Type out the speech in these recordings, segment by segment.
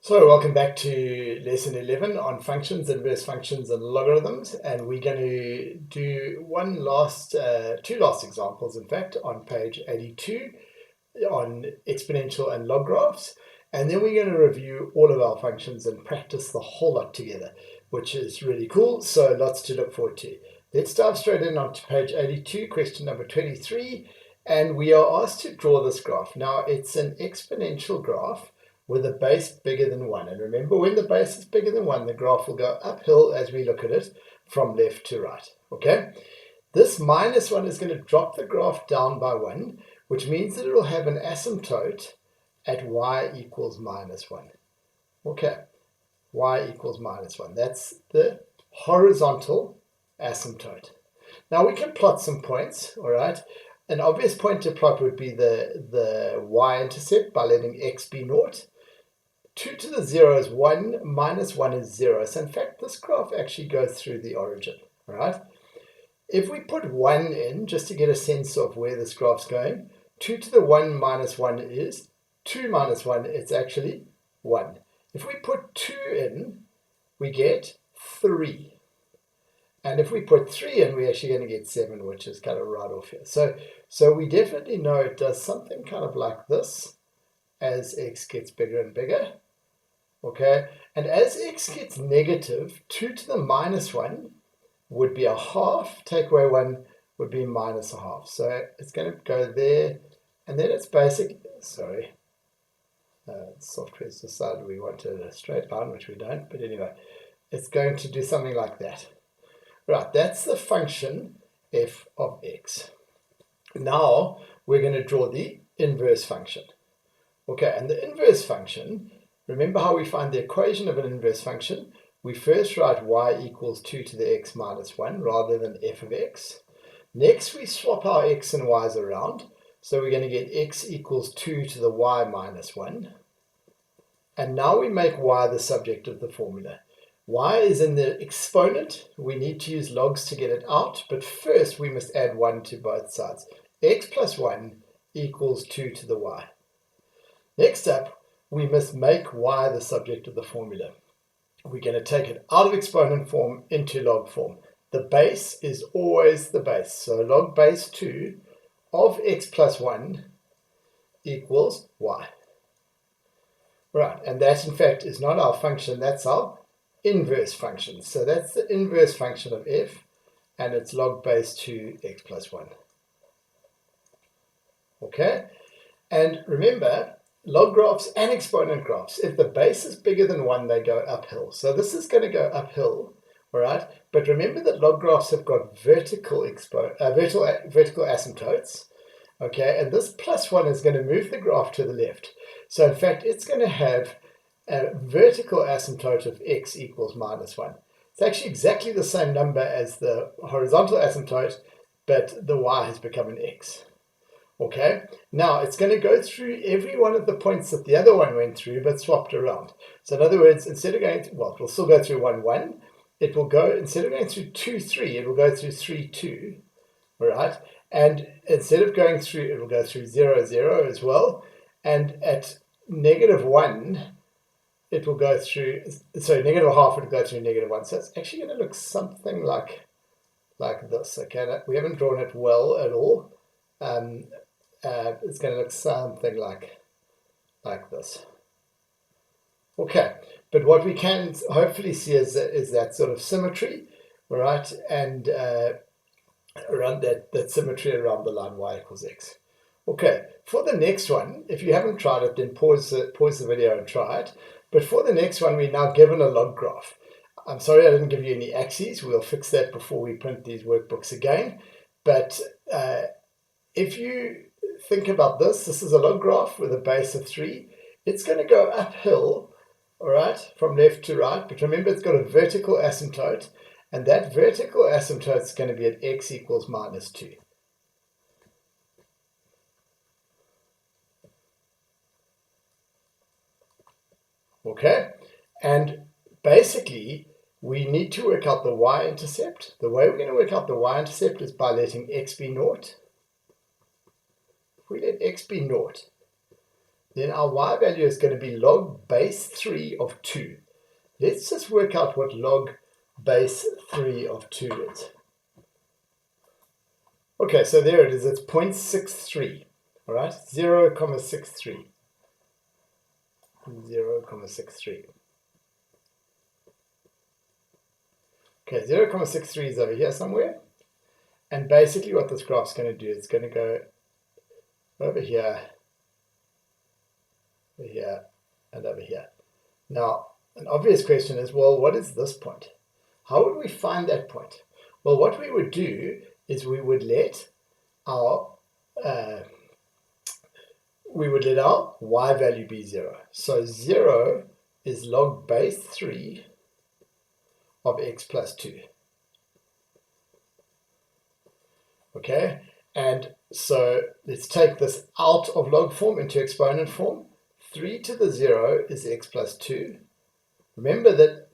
So welcome back to lesson 11 on functions, inverse functions and logarithms, and we're going to do two last examples in fact on page 82 on exponential and log graphs, and then we're going to review all of our functions and practice the whole lot together, which is really cool, so lots to look forward to. Let's dive straight in onto page 82, question number 23, and we are asked to draw this graph. Now it's an exponential graph with a base bigger than 1. And remember, when the base is bigger than 1, the graph will go uphill as we look at it from left to right. Okay? This minus 1 is going to drop the graph down by 1, which means that it will have an asymptote at y equals minus 1. Okay, y equals minus 1. That's the horizontal asymptote. Now we can plot some points, all right? An obvious point to plot would be the y-intercept by letting x be 0. 2 to the 0 is 1, minus 1 is 0. So in fact, this graph actually goes through the origin, right? If we put 1 in, just to get a sense of where this graph's going, 2 to the 1 minus 1 is 2 minus 1, it's actually 1. If we put 2 in, we get 3. And if we put 3 in, we're actually going to get 7, which is kind of right off here. So we definitely know it does something kind of like this as x gets bigger and bigger. Okay, and as x gets negative, 2 to the minus 1 would be a half, take away 1 would be minus a half. So it's going to go there, and then it's basic, software's decided we wanted a straight line, which we don't, but anyway, it's going to do something like that. Right, that's the function f of x. Now we're going to draw the inverse function. Okay, and the inverse function, remember how we find the equation of an inverse function? We first write y equals 2 to the x minus 1 rather than f of x. Next, we swap our x and y's around. So we're going to get x equals 2 to the y minus 1. And now we make y the subject of the formula. Y is in the exponent. We need to use logs to get it out. But first, we must add 1 to both sides. X plus 1 equals 2 to the y. Next up, we must make y the subject of the formula. We're going to take it out of exponent form into log form. The base is always the base. So log base 2 of x plus 1 equals y. Right, and that in fact is not our function, that's our inverse function. So that's the inverse function of f, and it's log base 2 x plus 1. Okay, and remember, log graphs and exponent graphs, if the base is bigger than 1, they go uphill. So this is going to go uphill, all right? But remember that log graphs have got vertical asymptotes, okay? And this plus 1 is going to move the graph to the left. So in fact, it's going to have a vertical asymptote of x equals minus 1. It's actually exactly the same number as the horizontal asymptote, but the y has become an x. Okay, now it's going to go through every one of the points that the other one went through, but swapped around. So in other words, instead of going, well, it will still go through 1, 1. It will go, instead of going through 2, 3, it will go through 3, 2. All right, and instead of going through, it will go through 0, 0 as well. And at negative 1, it will go through, so negative half, it will go through negative 1. So it's actually going to look something like this. Okay, we haven't drawn it well at all. It's going to look something like this. Okay, but what we can hopefully see is that sort of symmetry, right? And around that symmetry around the line y equals x. Okay, for the next one, if you haven't tried it, then pause the video and try it. But for the next one, we're now given a log graph. I'm sorry I didn't give you any axes. We'll fix that before we print these workbooks again. But if you think about this is a log graph with a base of 3. It's going to go uphill, all right, from left to right. But remember, it's got a vertical asymptote, and that vertical asymptote is going to be at x equals minus 2. Okay, and basically, we need to work out the y-intercept. The way we're going to work out the y-intercept is by letting x be 0. If we let x be 0, then our y value is going to be log base 3 of 2. Let's just work out what log base 3 of 2 is. Okay, so there it is. It's 0.63. All right, 0.63. 0.63. Okay, 0.63 is over here somewhere. And basically what this graph's going to do, it's going to go over here, and over here. Now, an obvious question is, well, what is this point? How would we find that point? Well, what we would do is we would let our y value be 0. So 0 is log base 3 of x plus 2. Okay, and so let's take this out of log form into exponent form. 3 to the 0 is x plus 2. Remember that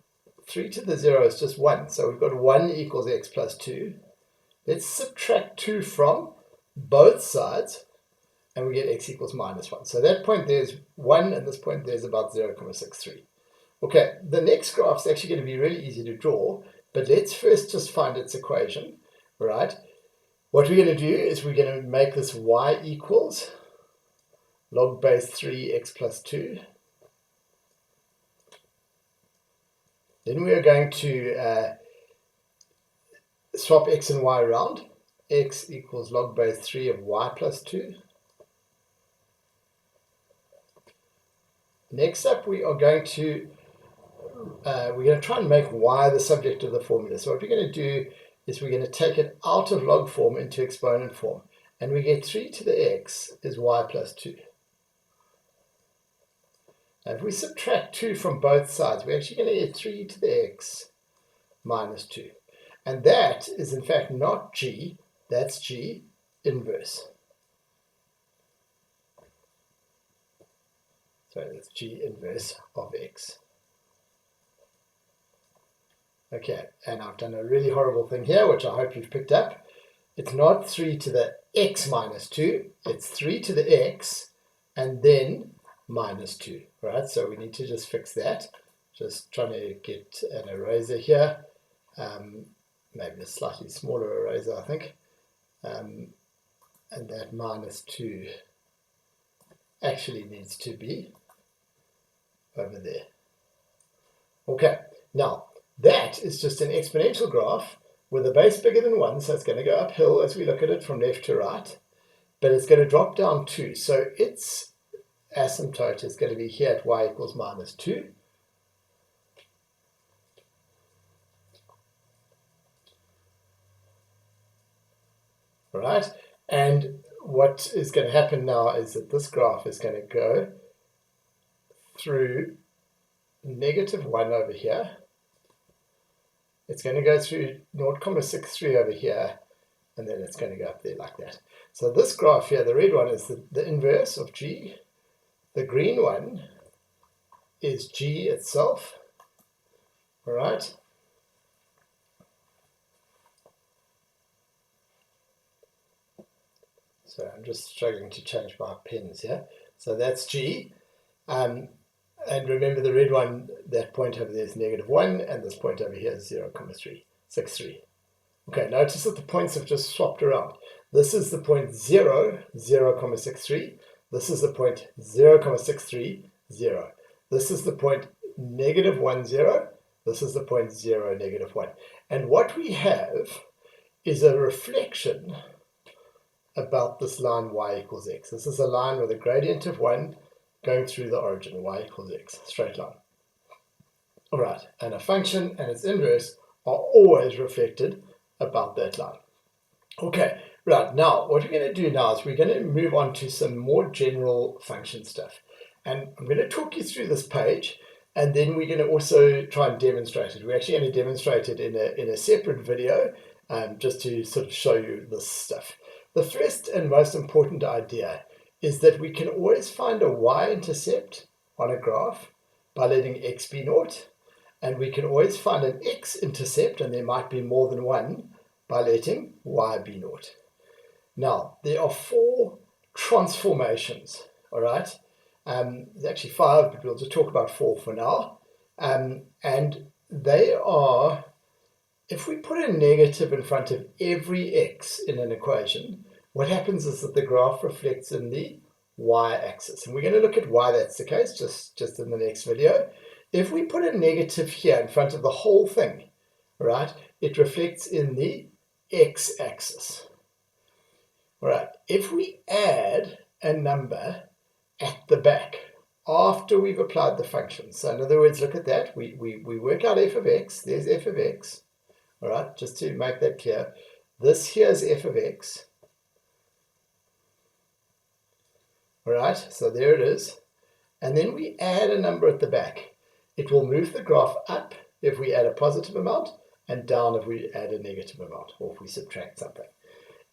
3 to the 0 is just 1, so we've got 1 equals x plus 2. Let's subtract 2 from both sides, and we get x equals minus 1. So that point there is 1, and this point there is about 0.63. Okay, the next graph is actually going to be really easy to draw, but let's first just find its equation, right? What we're going to do is we're going to make this y equals log base 3 x plus 2. Then we are going to swap x and y around. X equals log base 3 of y plus 2. Next up, we are going to try and make y the subject of the formula. So what we're going to do is we're going to take it out of log form into exponent form. And we get 3 to the x is y plus 2. Now if we subtract 2 from both sides, we're actually going to get 3 to the x minus 2. And that is in fact not g, that's g inverse. So that's g inverse of x. Okay, and I've done a really horrible thing here, which I hope you've picked up. It's not 3 to the x minus 2, it's 3 to the x and then minus 2, right? So we need to just fix that. Just trying to get an eraser here, maybe a slightly smaller eraser, I think. And that minus 2 actually needs to be over there. Okay, now that is just an exponential graph with a base bigger than 1, so it's going to go uphill as we look at it from left to right, but it's going to drop down 2. So its asymptote is going to be here at y equals minus 2. All right, and what is going to happen now is that this graph is going to go through negative 1 over here. It's going to go through 0.63 over here, and then it's going to go up there like that. So this graph here, the red one, is the inverse of g. The green one is g itself. All right. So I'm just struggling to change my pens here. So that's g. And remember the red one, that point over there is negative 1, and this point over here is 0.63. Okay, notice that the points have just swapped around. This is the point 0, 0.63. This is the point 0.63, 0. This is the point negative 1, 0. This is the point 0, negative 1. And what we have is a reflection about this line y equals x. This is a line with a gradient of 1 going through the origin, y equals x, straight line. All right, and a function and its inverse are always reflected about that line. Okay, right, now what we're going to do now is we're going to move on to some more general function stuff. And I'm going to talk you through this page, and then we're going to also try and demonstrate it. We're actually going to demonstrate it in a separate video, just to sort of show you this stuff. The first and most important idea is that we can always find a y-intercept on a graph by letting x be naught, and we can always find an x-intercept, and there might be more than one, by letting y be naught. Now, there are 4 transformations, all right, There's actually 5, but we'll just talk about 4 for now. And they are, if we put a negative in front of every x in an equation, what happens is that the graph reflects in the y-axis. And we're going to look at why that's the case just in the next video. If we put a negative here in front of the whole thing, right, it reflects in the x-axis. All right, if we add a number at the back after we've applied the function, so in other words, look at that, we work out f of x, there's f of x, all right, just to make that clear, this here is f of x, all right, so there it is, and then we add a number at the back. It will move the graph up if we add a positive amount and down if we add a negative amount or if we subtract something.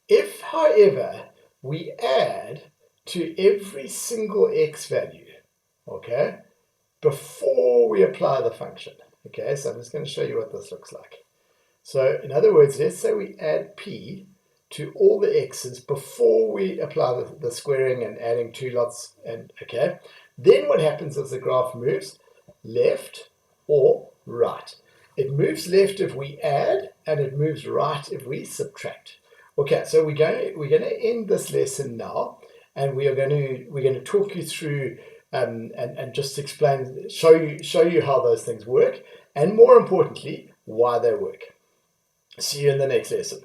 If, however, we add to every single x value, okay, before we apply the function, okay, so I'm just going to show you what this looks like. So in other words, let's say we add p to all the x's before we apply the squaring and adding 2 lots, and okay, then what happens is the graph moves left or right. It moves left if we add, and it moves right if we subtract. Okay, so we're going to end this lesson now, and we're going to talk you through and just explain, show you how those things work, and more importantly, why they work. See you in the next lesson.